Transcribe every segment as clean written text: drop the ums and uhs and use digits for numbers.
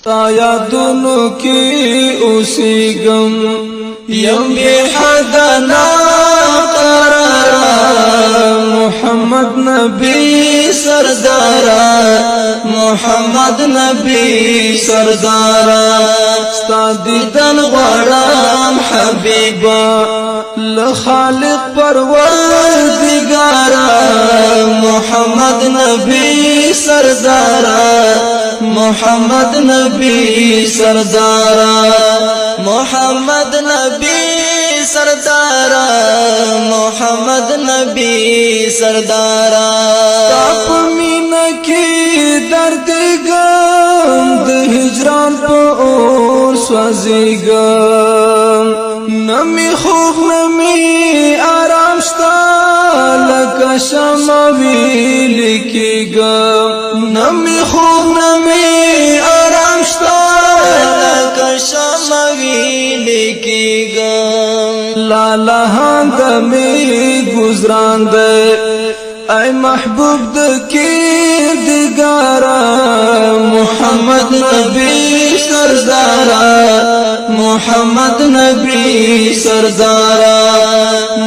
تا یادونو کی اوسیگم یم بی حد ناقرارا محمد نبی سردارا محمد نبی سردارا ستا دیدن غوارم حبیبا لخالق پروردگارا محمد نبی سردارا محمد نبی سردارا محمد نبی سردارا محمد نبی سردارا تاپ مینا کی درد گم د هجران په اور سوځيګم نمی خوب نمی آرام شتا لکه شموی لیکیگم نمی خوب نمی آرام شتا لکه شموی لیکیگم لالا هاند می گزران دے اے محبوب دکی دگارا محمد نبی سردارا محمد نبی سردارا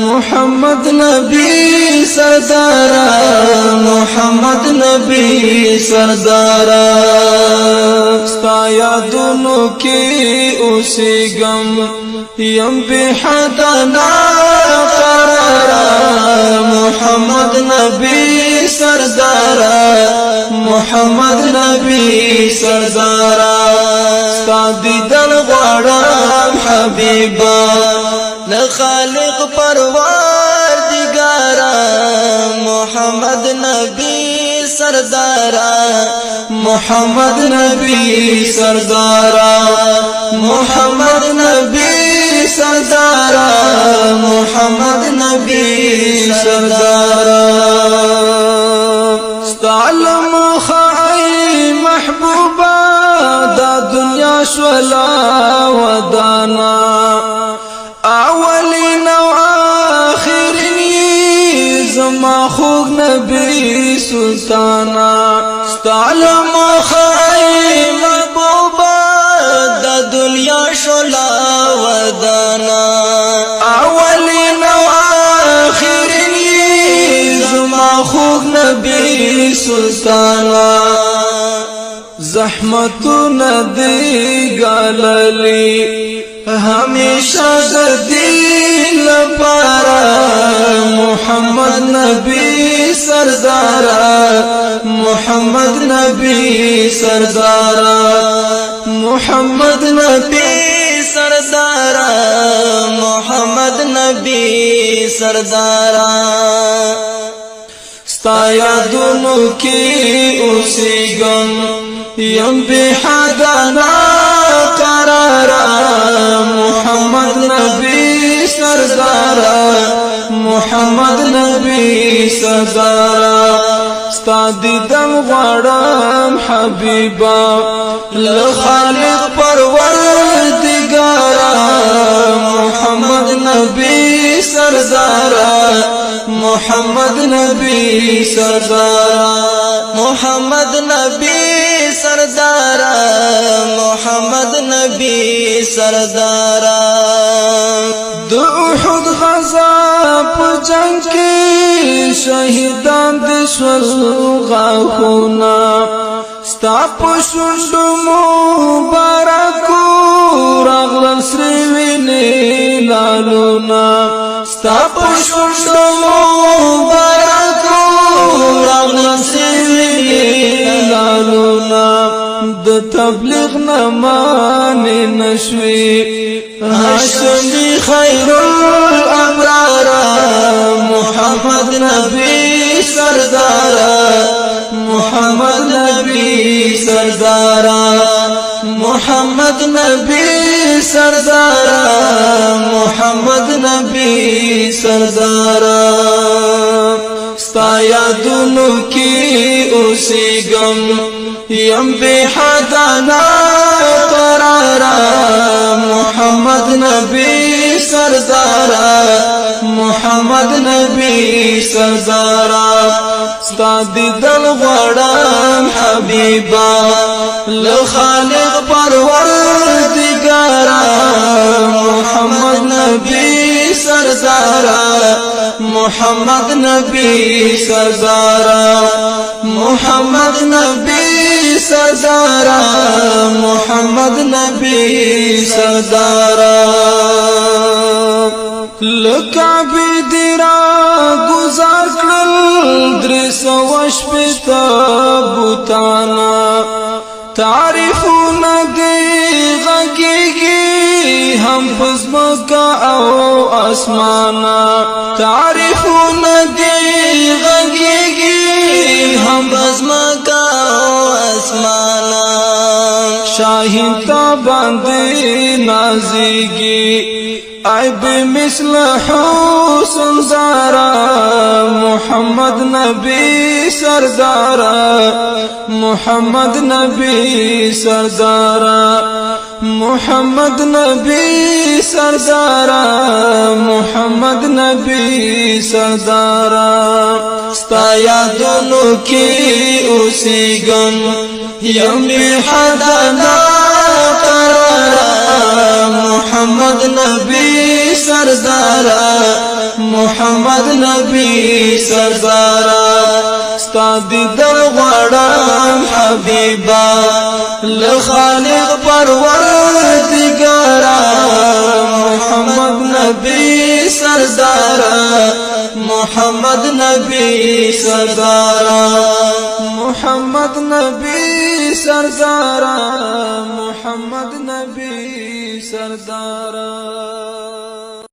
محمد نبی سردارا محمد نبی سردارا ستا یادونو کی اوسیگم یم بی حد ناقرارا محمد نبی سردارا محمد نبی سردارا ستا دیدن غوارم حبیبا لخالق پروردگارا محمد نبی سردارا محمد نبی سردارا محمد نبی سردارا محمد نبی سردارا استعلم خائی محبوبا دا دنیا شولا ودانا اولین و آخرین زما خوگ نبی سلطانا استعلم خائی محبوبا دا دنیا شولا ودانا اولین و آخرین زما خوگ نبی سلطانا زحمتنا دی گاللی ہمیشہ دین لپارا محمد نبی سردارا محمد نبی سردارا محمد نبی سردارا محمد نبی سردارا ستا یادونو کی اوسیگم یم بی حد ناقرارا محمد نبی سردارا محمد نبی سردارا ستا دیدن غوارم حبیبا لخالق پروردگارا محمد نبی سردارا محمد نبی سردارا محمد نبی سردارا محمد نبی سردارا د احد غزا په جنگ کې شهیدان د شول غاخونا ستا په شونډو مبارکو راغلل سرې وینې لالونا ستا په شونډو مبارکو راغلل سرې وینې لالونا د تبلیغ نمانې نشوي هاشمی خیر الابرار محمد نبی سردارا محمد نبی سردارا محمد نبی سردارا محمد نبی سردارا ستا یادونو کی اوسیگم یم بی حد ناقرارا محمد نبی سردارا محمد نبی سردارا ستا دیدن غواړم حبیبا لخالق پروردگارا محمد نبی سردارا محمد نبی سردارا محمد نبی سردارا محمد نبی سردارا لکعبی دیرا گزار کرل درسوش پیتا بوتانا تعریفونا دی غگیگی هم پزمکا او اسمانا تعریفونا دی غگیگی هم پزمکا او اسمانا شاہین تا باندی نازیگی عیب مثل حسن زارا محمد نبی سردارا محمد نبی سردارا محمد نبی سردارا محمد نبی سردارا ستا یادونو کی اوسیگن یم بی حدنا قرارا محمد نبی سردارا محمد نبی سردارا ستا دیدن غواړم حبیبا لخالق پروردگارا محمد نبی سردارا محمد نبی سردارا محمد نبی سردارا محمد نبی سردارا